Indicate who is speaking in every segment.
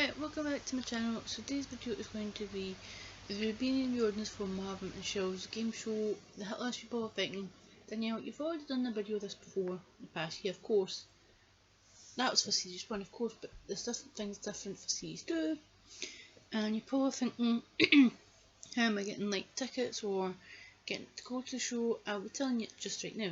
Speaker 1: Right, welcome back to my channel. So today's video is going to be the being in the audience for Marvin and Shell's game show, The Hit List People Are Thinking. Danielle, you've already done a video of this before in the past year, of course. That was for series 1, of course, but there's different things different for series 2. And you're probably thinking, how am I getting like tickets or getting to go to the show? I'll be telling you just right now.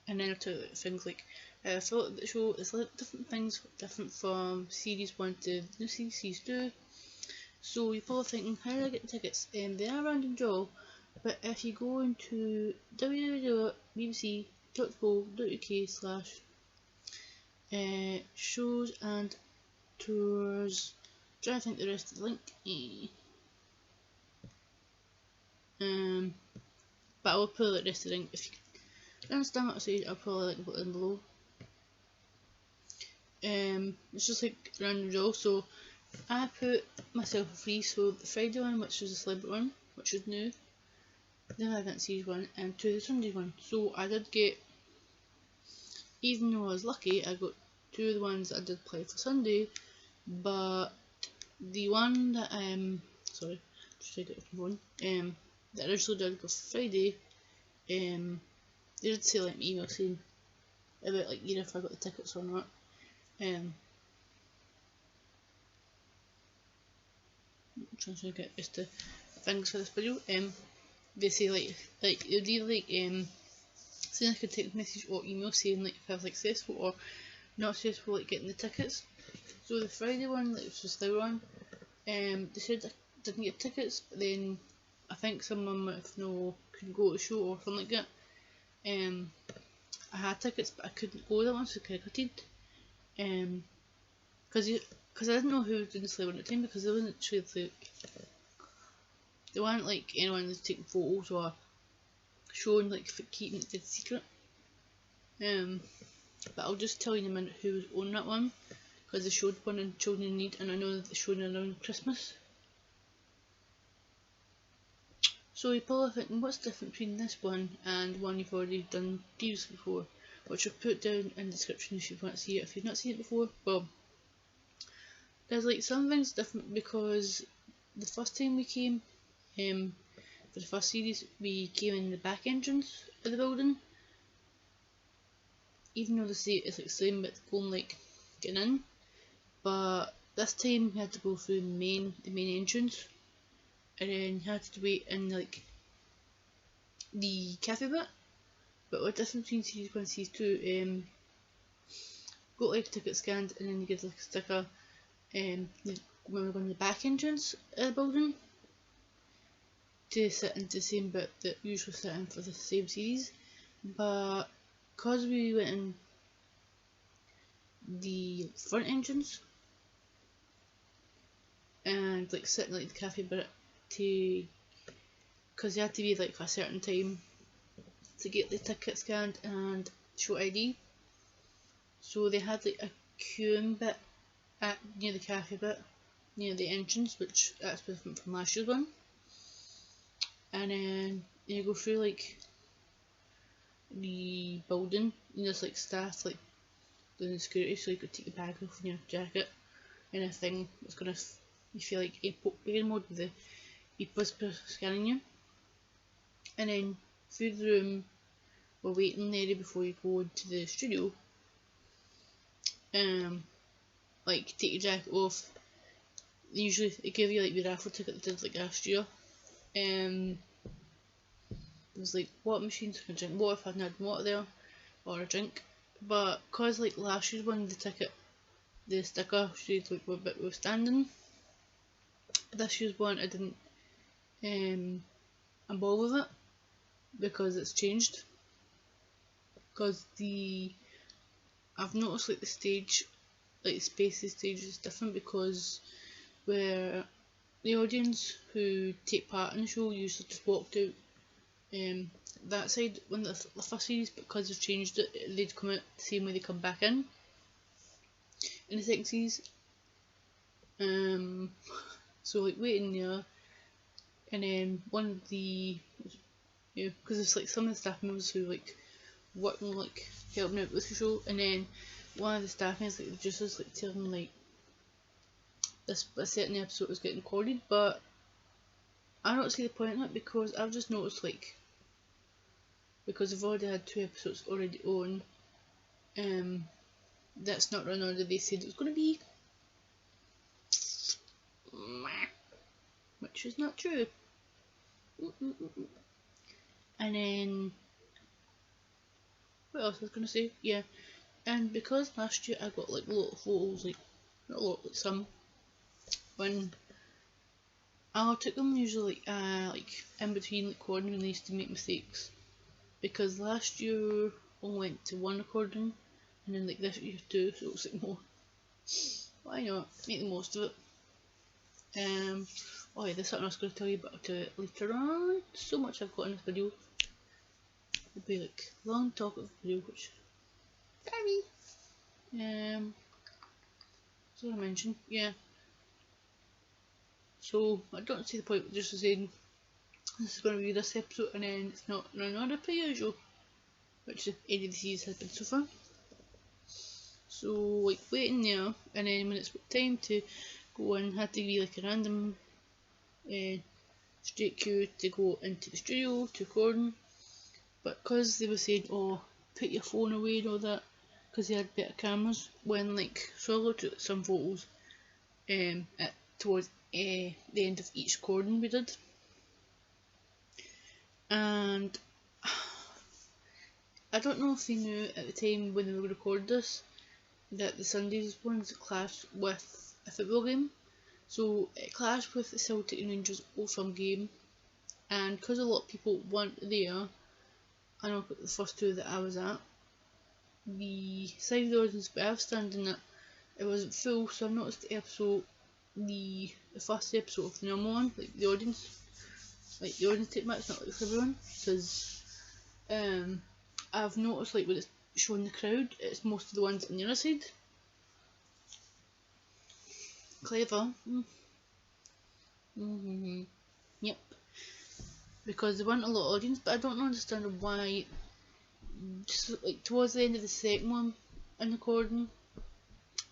Speaker 1: And then I'll tell you things like I thought the show is different things, different from series 1 to new series 2. So you're probably thinking, how do I get the tickets? They are random draw, but if you go into www.bbc.co.uk/shows and tours, try to think the rest of the link. But I will put the rest of the link. If you understand what I say, I'll probably put it in below. It's just like random draw, so I put myself free, so the Friday one, which was the celebrity one, which is new, then I got series 1, and to the Sunday one. So I did get, even though I was lucky, I got 2 of the ones that I did play for Sunday, but the one that sorry, just take it off my phone, that I originally did for Friday, they did say like an email saying about like if I got the tickets or not. I'm trying to get used to things for this video. They say like it'd be like saying I could take a message or email saying like if I was successful or not successful like getting the tickets. So the Friday one, like which was the one, they said I didn't get tickets, but then I think someone might have couldn't go to the show or something like that. I had tickets but I couldn't go to that one, so I gutted. Because I didn't know who was doing the celebrity at the time, because they wasn't actually they weren't like anyone was taking photos or showing like keeping it secret. But I'll just tell you in a minute who was on that one, because they showed one in Children in Need, and I know that they showed it around Christmas. So you're probably thinking, what's different between this one and one you've already done previously before, which I've put down in the description if you want to see it. If you've not seen it before, well, there's like some things different, because the first time we came, for the first series, we came in the back entrance of the building. Even though they say it's like the same, but going like getting in. But this time we had to go through the main entrance, and then you had to wait in like the cafe bit. But what difference between series 1 and series 2? Got like a ticket scanned, and then you get like a sticker. When we're going to the back entrance of the building to sit into the same bit that we usually sit in for the same series, but because we went in the front entrance and like sitting like the cafe bit because you had to be like for a certain time to get the ticket scanned and show ID, so they had like a queuing bit near the cafe bit, near the entrance, which that's different from last year's one. And then you go through like the building, and there's like staff like doing the security, so you could take your bag off and your jacket and a thing that's gonna you feel like airport mode with the people scanning you. And then through the room or waiting area before you go into the studio, like take your jacket off. Usually they give you like the raffle ticket they did like last year. There was like water machines, you can drink water if I hadn't had water there, or a drink. But cause like last year's one, the sticker showed like what bit we were standing. This year's one I didn't I'm bothered with it because it's changed. Because I've noticed like the stage, like the space of the stage is different, because where the audience who take part in the show usually just walked out that side when the first series, but because they've changed it, they'd come out the same way they come back in the second series. So like waiting there, and then one of the because it's like some of the staff members who like working like helping out with the show, and then one of the staff members like just was like telling like a certain episode was getting recorded, but I don't see the point in it because I've just noticed, like, because I've already had 2 episodes already on, that's not run order they said it was going to be, which is not true. And then, what else I was going to say? Yeah, and because last year I got like a lot of photos, like, not a lot, like some, when I took them usually like in between recording when they used to make mistakes, because last year I went to 1 recording and then like this year 2, so it was like more. Why not make the most of it? Oh yeah, there's something I was going to tell you about later on. So much I've got in this video. It'll be like long talk of video, which sorry. So I mentioned, yeah. So I don't see the point of just saying this is going to be this episode and then it's not another per usual, which the end of the series has been so far. So like waiting there, and then when it's time to go in, had to be like a random straight queue to go into the studio to recording. But because they were saying, oh, put your phone away and all that, because they had better cameras, when like, so I looked at some photos towards the end of each recording we did, and I don't know if they knew at the time when they were recording this that the Sundays ones clashed with a football game. So it clashed with the Celtic and Rangers Old Firm game, and because a lot of people weren't there, I know the first 2 that I was at, the side of the audience where I was standing at, it wasn't full, so I noticed the episode, the first episode of the normal one, like the audience take match, not like everyone, because I've noticed like when it's showing the crowd, it's most of the ones on the other side. Clever. Yep. Because there weren't a lot of audience, but I don't understand why. Just like towards the end of the second one, in recording,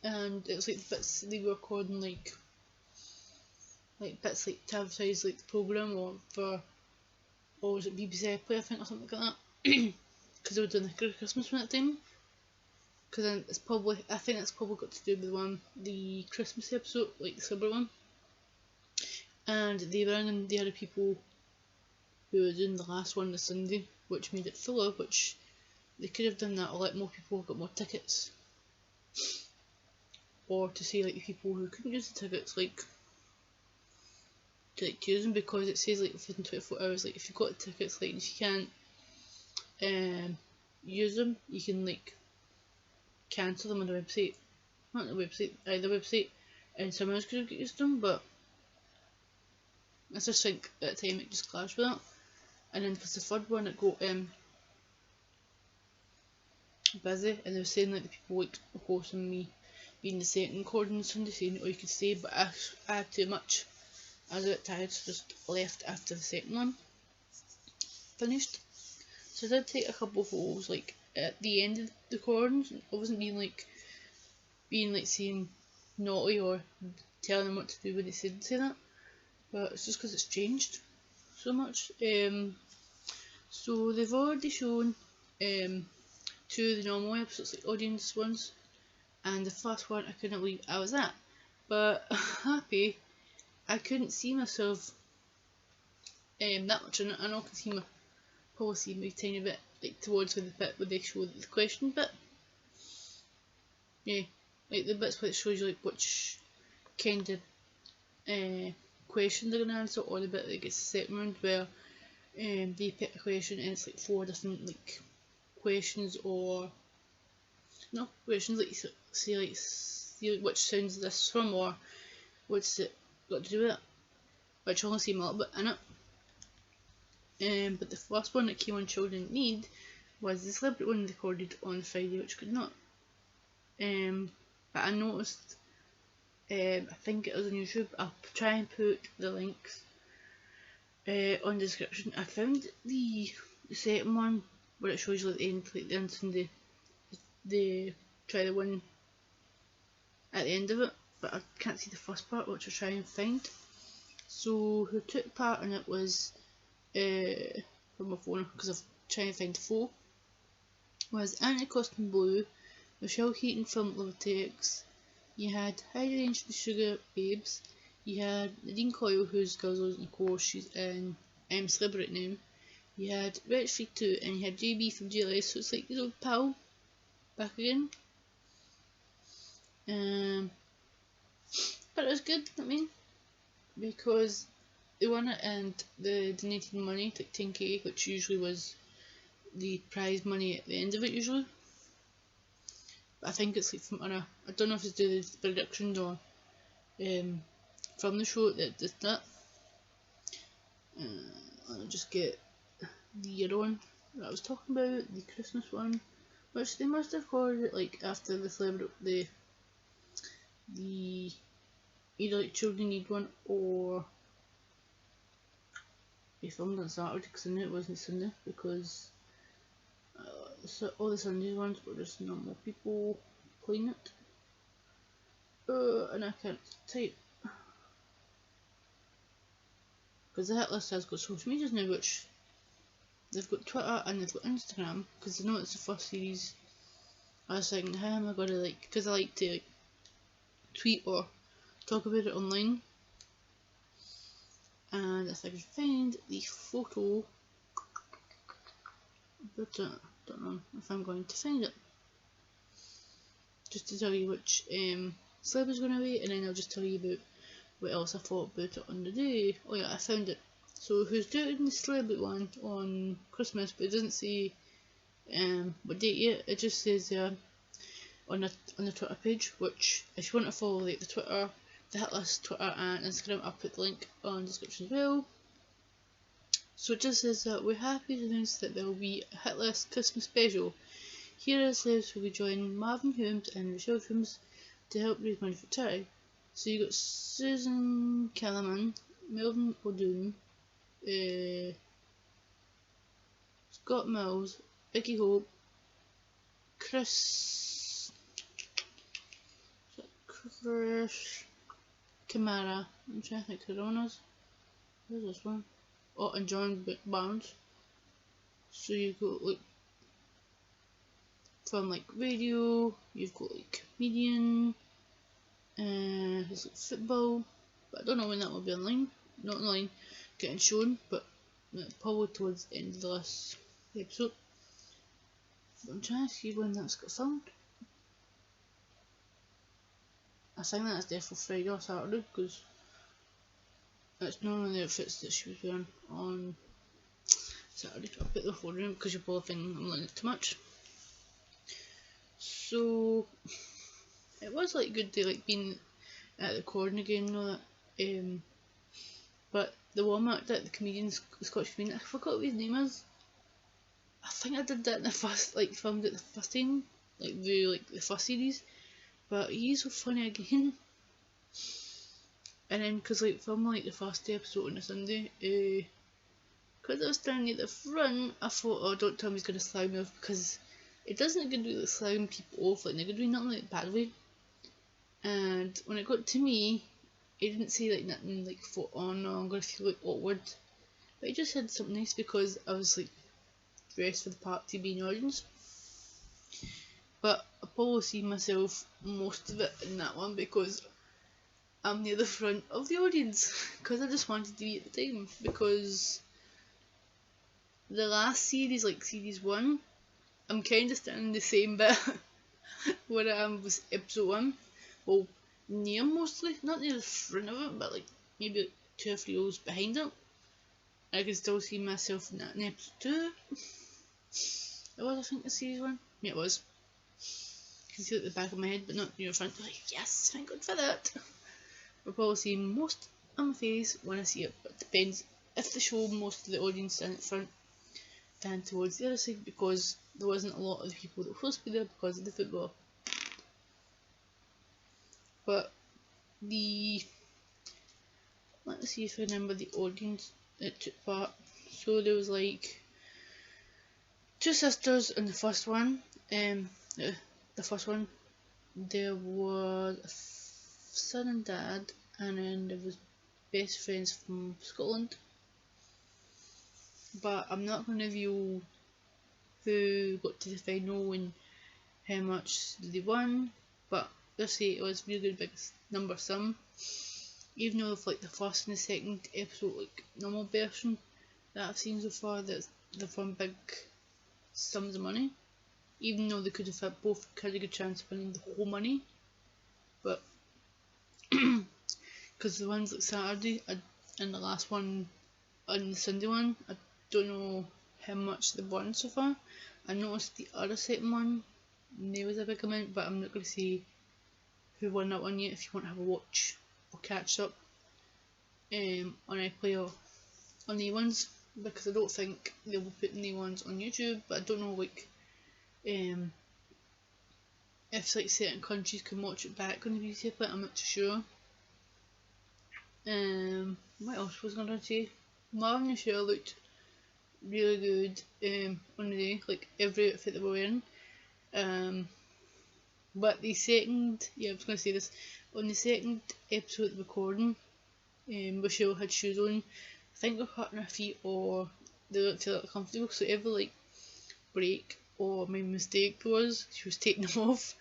Speaker 1: and it was like the bits they were recording, like bits like to advertise like the programme or was it BBC iPlayer, I think, or something like that, because they were doing the Christmas one at the time. Because then it's probably, I think it's probably got to do with the Christmas episode, like the Silver one, and they were in the other people who were doing the last one this Sunday, which made it fuller, which they could have done that, or let more people got more tickets, or to say like the people who couldn't use the tickets, like to like use them, because it says like within 24 hours, like if you've got tickets, like if you can't use them, you can like cancel them on the website, not the website, the website, and someone else could have used them, but I just think at the time it just clashed with that. And then because the third one it got busy, and they were saying like the people like opposing me being the second recording on Sunday, saying, oh, you could stay, but I had too much. I was a bit tired, so just left after the second one finished. So I did take a couple of photos like at the end of the recordings. I wasn't being like saying naughty or telling them what to do when they said say that, but it's just because it's changed so much. So they've already shown 2 of the normal episodes, like audience ones, and the first one I couldn't believe I was at, but happy I couldn't see myself that much in it. I know I can see probably see me a tiny bit like towards where the bit where they show the question bit. Yeah, like the bits where it shows you like which kind of question they're gonna answer, or the bit that gets the second round where they pick a question and it's like 4 different like questions, or no questions, like say like which sounds is this from, or what's it got to do with it, which I only see a little bit in it. But the first one that came on Children in Need was the celebrity one recorded on Friday, which could not. But I noticed, I think it was on YouTube, I'll try and put the links on the description. I found the second one where it shows you like the end, like the end and the try the one at the end of it. but I can't see the first part, which I'll try and find. So who took part in it was, from my phone, because I've tried to find the photo, was Anthony Costin Blue, Michelle Heaton from Livertex, you had Heidi Range from Sugar Babes, you had Nadine Coyle, who's Girls Losing the Course, she's in Celebrity now, you had Rich Free 2, and you had JB from GLS, so it's like his old pal back again. But it was good, I mean, because they won it and the donated money, like 10k, which usually was the prize money at the end of it usually. But I think it's like from I don't know if it's due to the productions or from the show that did that. I'll just get the other one that I was talking about, the Christmas one, which they must have recorded it like after the either like Children Need one or they filmed on Saturday, because I knew it wasn't Sunday, because so all the Sunday ones were just normal people playing it. And I can't type, because the hit list has got social medias now, which they've got Twitter and they've got Instagram, because they know it's the first series. I was thinking, how am I gonna like, because I like to like tweet or talk about it online, and if I can find the photo, but don't know if I'm going to find it, just to tell you which celeb is going to be, and then I'll just tell you about what else I thought about it on the day. Oh yeah, I found it. So who's doing the celebrity one on Christmas, but it doesn't say what date yet. It just says on the Twitter page, which if you want to follow like the Twitter, the Hit List Twitter and Instagram, I'll put the link on the description as well. So it just says that we're happy to announce that there will be a Hit List Christmas special. Here are slaves who will be joining Marvin Humes and Rochelle Humes to help raise money for charity. So you got Susan Kellerman, Melvin O'Doon, Scott Mills, Vicky Hope, Chris Kamara, I'm trying to think who the one is. Who's this one? Oh, and John Barnes. So you've got like from like radio, you've got like comedian, there's like football, but I don't know when that will be online. Not online, getting shown, but probably towards the end of the last episode. But I'm trying to see when that's got filmed. I think that's definitely Friday or Saturday, because that's normally the outfits that she was wearing on Saturday. I'll put the phone in because you're probably thinking I'm letting it too much. So it was like good to like being at the corner again, and all that. But the Walmart that the comedian, the Scottish comedian, I forgot what his name is. I think I did that in the first, like filmed it the first time, like the first series. But he's so funny again. And then because like filming like the first episode on a Sunday, because I was standing at the front, I thought, oh, don't tell me he's gonna slag me off, because it doesn't look good to like slagging people off, like they're doing nothing like bad way. And when it got to me, it didn't say like nothing like thought, oh no, I'm gonna feel like awkward. But it just said something nice, because I was like dressed for the part to be in the audience. But I probably see myself most of it in that one, because I'm near the front of the audience, because I just wanted to be at the time. Because the last series, like series 1, I'm kind of standing the same bit where I am with episode 1. Well, near mostly, not near the front of it, but like maybe like 2 or 3 rows behind it. I can still see myself in that in episode 2. It was, I think, the series 1. Yeah, it was. You can see it at the back of my head, but not near the front. Like, yes, thank God for that. I'll probably see most on my face when I see it, but it depends if they show most of the audience stand at the front than towards the other side, because there wasn't a lot of the people that were supposed to be there because of the football. But let's see if I remember the audience that took part. So there was like 2 sisters in the first one. The first one, there was son and dad, and then there was best friends from Scotland. But I'm not going to reveal who got to the final and how much they won. But let's say it was really good, big number sum. Even though like the first and the second episode, like normal version that I've seen so far, that they've won big sums of money. Even though they could have had both had a good chance of winning the whole money, but because the ones like Saturday and the last one and the Sunday one, I don't know how much they've won so far. I noticed the other second one, there was a big amount, but I'm not going to say who won that one yet. If you want to have a watch or catch up on iPlayer or on the ones, because I don't think they will put the ones on YouTube, but I don't know like if like certain countries can watch it back on the BBC Play. I'm not too sure. What else was I gonna say? Marvin and Michelle looked really good on the day, like every outfit they were wearing. But the second, I was gonna say this, on the second episode of recording, Michelle had shoes on. I think they're hurting her feet or they don't feel that comfortable, so every like break or my mistake was she was taking them off.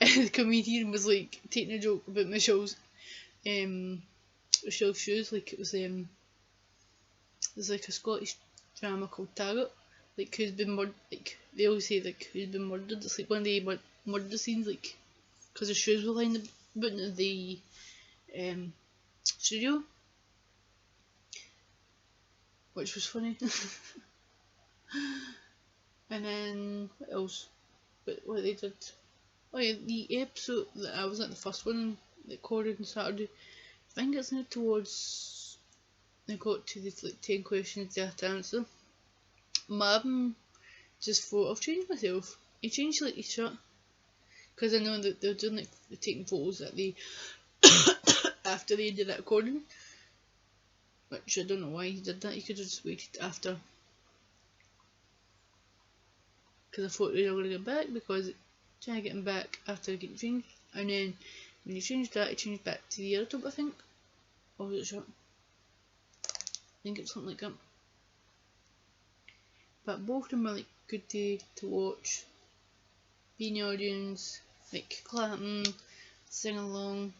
Speaker 1: And the comedian was like taking a joke about Michelle's shoes, like it was there's like a Scottish drama called Taggart, like who's been murdered, like they always say like who's been murdered. It's like one of the murder scenes, like because the shoes were lying about in the studio, which was funny. And then what else? But what they did? Oh yeah, the episode that I was at, the first one that recorded on Saturday. I think it's now towards they got to the like 10 questions they have to answer. Marvin just thought I've changed myself. He changed like his shirt because I know that they're doing like they're taking photos at the after they did that recording, which I don't know why he did that. He could have just waited after, because I thought they were going to get back, because trying to get him back after getting changed, and then when he changed that, he changed back to the other top, I think. Or was it shirt? I think it was something like that. But both of them were like good to watch, be in the audience, like clapping, sing along,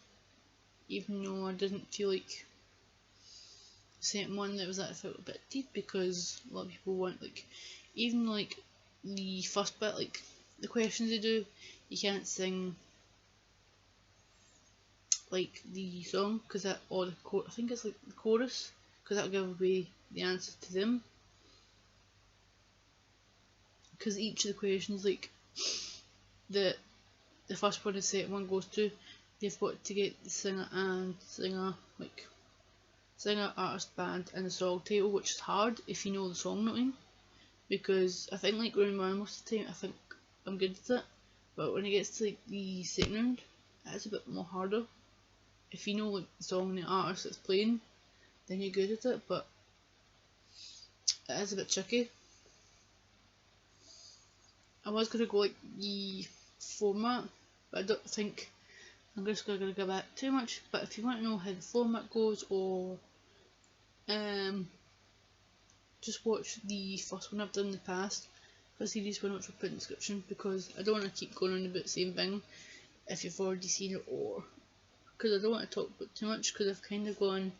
Speaker 1: even though I didn't feel like the second one that was that I felt a bit deep, because a lot of people want like, even like the first bit, like the questions they do, you can't sing like the song, because that, or the I think it's like the chorus, because that'll give away the answer to them. Because each of the questions, like the first one and the second one goes to, they've got to get the singer and singer, like singer, artist, band, and the song title, which is hard if you know the song, not in. Because I think like round one most of the time I think I'm good at it, but when it gets to like the second round, it's a bit more harder. If you know like the song and the artist that's playing, then you're good at it, but it is a bit tricky. I was going to go like the format, but I don't think I'm just going to go back too much. But if you want to know how the format goes, or just watch the first one I've done in the past, the series one, which I'll put in the description, because I don't want to keep going on about the same thing if you've already seen it, or because I don't want to talk about too much, because I've kind of gone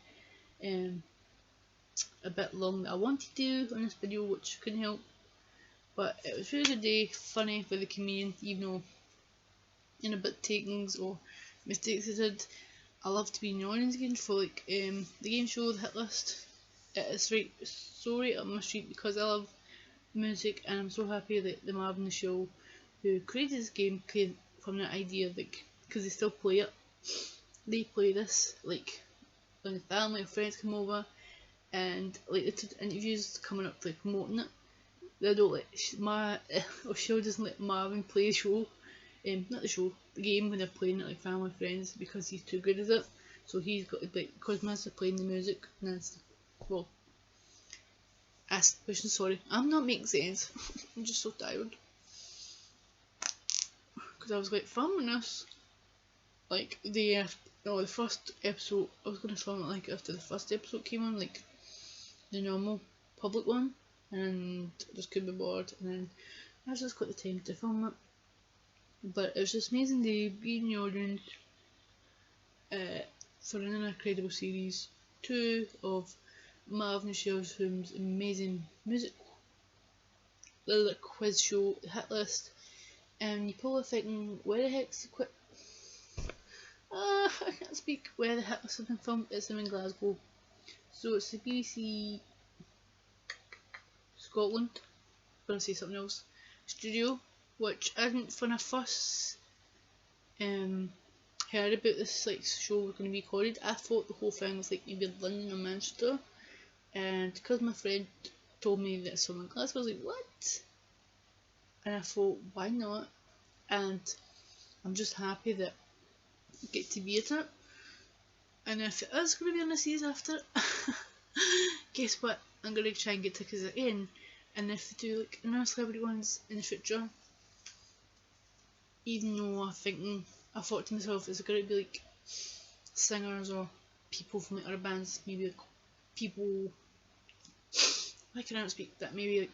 Speaker 1: a bit long that I wanted to do on this video, which couldn't help. But it was a really good day, funny for the comedian, even though in a bit takings or mistakes I did. I love to be in the audience again for like the game show, the Hit List. It is so right up my street, because I love music, and I'm so happy that the Marvin and Michelle who created this game came from the idea, like, because they still play it. They play this like when the family or friends come over, and like the interviews coming up like promoting it. They don't let Michelle doesn't let Marvin play the show, not the show, the game, when they're playing it like family friends, because he's too good at it. So he's got to, like, because Nancy's playing the music, Nancy, well, ask the question, sorry, I'm not making sense. I'm just so tired, because I was like filming this. like the first episode, I was gonna film it like after the first episode came on, like the normal public one, and I just couldn't be bored, and then I just got the time to film it. But it was just amazing to be in the audience for an incredible series 2 of Marvin Shell's film's amazing music quiz show, The Hit List. And you're probably thinking, where the heck's the quiz? I can't speak. Where the Hit List has been filmed? It's in Glasgow. So it's the BBC Scotland, I'm gonna say something else, studio, which I didn't, when I first heard about this like show was going to be recorded, I thought the whole thing was like maybe London or Manchester, and because my friend told me that it's from Glasgow, I was like, what? And I thought, why not? And I'm just happy that I get to be at it. And if it is going to be on a season after it, guess what? I'm going to try and get tickets again. And if they do like another celebrity ones in the future, even though I thought to myself, is it going to be like singers or people from like other bands, maybe like people, I cannot speak, that maybe like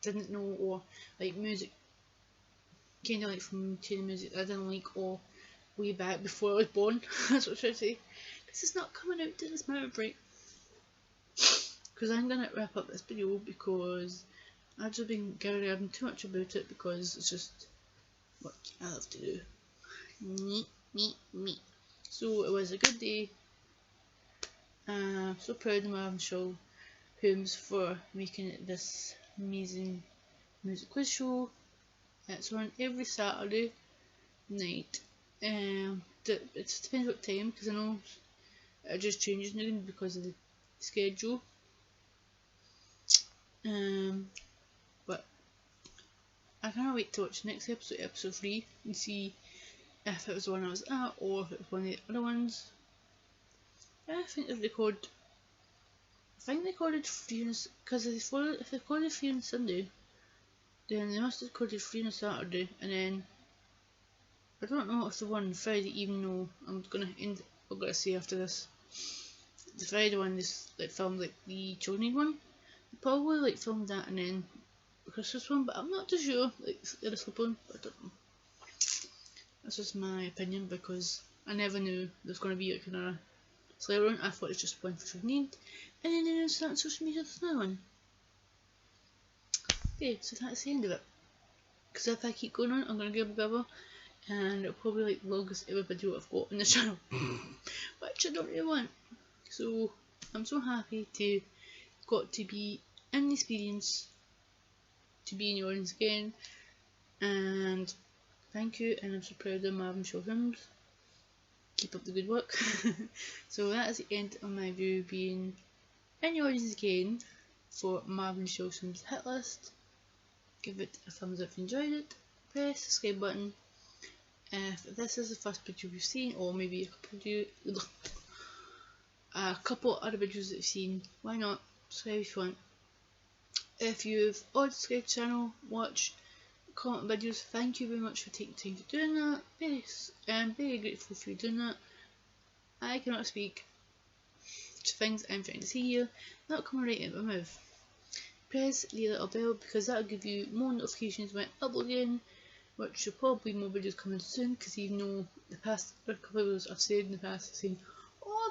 Speaker 1: didn't know, or like music, kind of like from China music I didn't like, or way back before I was born. That's what I should say, because it's not coming out to this moment break. Because I'm gonna wrap up this video because I've just been gathering too much about it, because it's just what I love to do. Me. So it was a good day. I'm so proud of Marvin Shaw Holmes for making it this amazing music quiz show. It's on every Saturday night. It depends what time, because I know it just changes now because of the schedule. But I cannot wait to watch the next episode, episode 3, and see if it was the one I was at, or if it was one of the other ones. I think they recorded 3 because if they recorded 3 on Sunday, then they must have recorded 3 on Saturday, and then I don't know if the one on Friday, even though I'm gonna say after this, the Friday one is like filmed like the children one. They probably like filmed that and then the Christmas one, but I'm not too sure. Like they're slip on, but I don't know. That's just my opinion, because I never knew there was gonna be like another Slayer one. I thought it was just one for named, and then they announced that on social media there's another one. Okay, so that's the end of it. Because if I keep going on, I'm gonna give a bubble, and it'll probably like the longest ever video I've got on the channel, which I don't really want. So I'm so happy to got to be in the experience, to be in your audience again, and thank you. And I'm so proud of Marvin Shaw Films. Keep up the good work. So that is the end of my video, being in your audience again for Marvin Shaw Films Hit List. Give it a thumbs up if you enjoyed it. Press the subscribe button if this is the first video you've seen, or maybe a couple other videos that you've seen. Why not subscribe if you want. If you've already subscribed to the channel, watched, comment videos, thank you very much for taking time to doing that. I'm very grateful for you doing that. I cannot speak to things I'm trying to say here, not coming right out of my mouth. Press the little bell, because that'll give you more notifications when I upload again, which will probably be more videos coming soon, because even though the past couple of videos I've said in the past, I've seen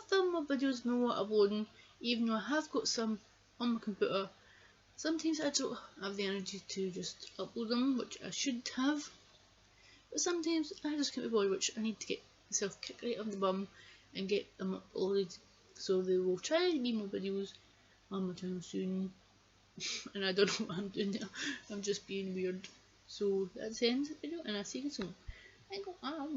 Speaker 1: film more videos more uploading, even though I have got some on my computer. Sometimes I don't have the energy to just upload them, which I should have, but sometimes I just can't be bothered, which I need to get myself kicked right on the bum and get them uploaded. So there will try to be more videos on my channel soon. And I don't know what I'm doing now, I'm just being weird. So that's the end of the video, and I'll see you soon. I go, bye.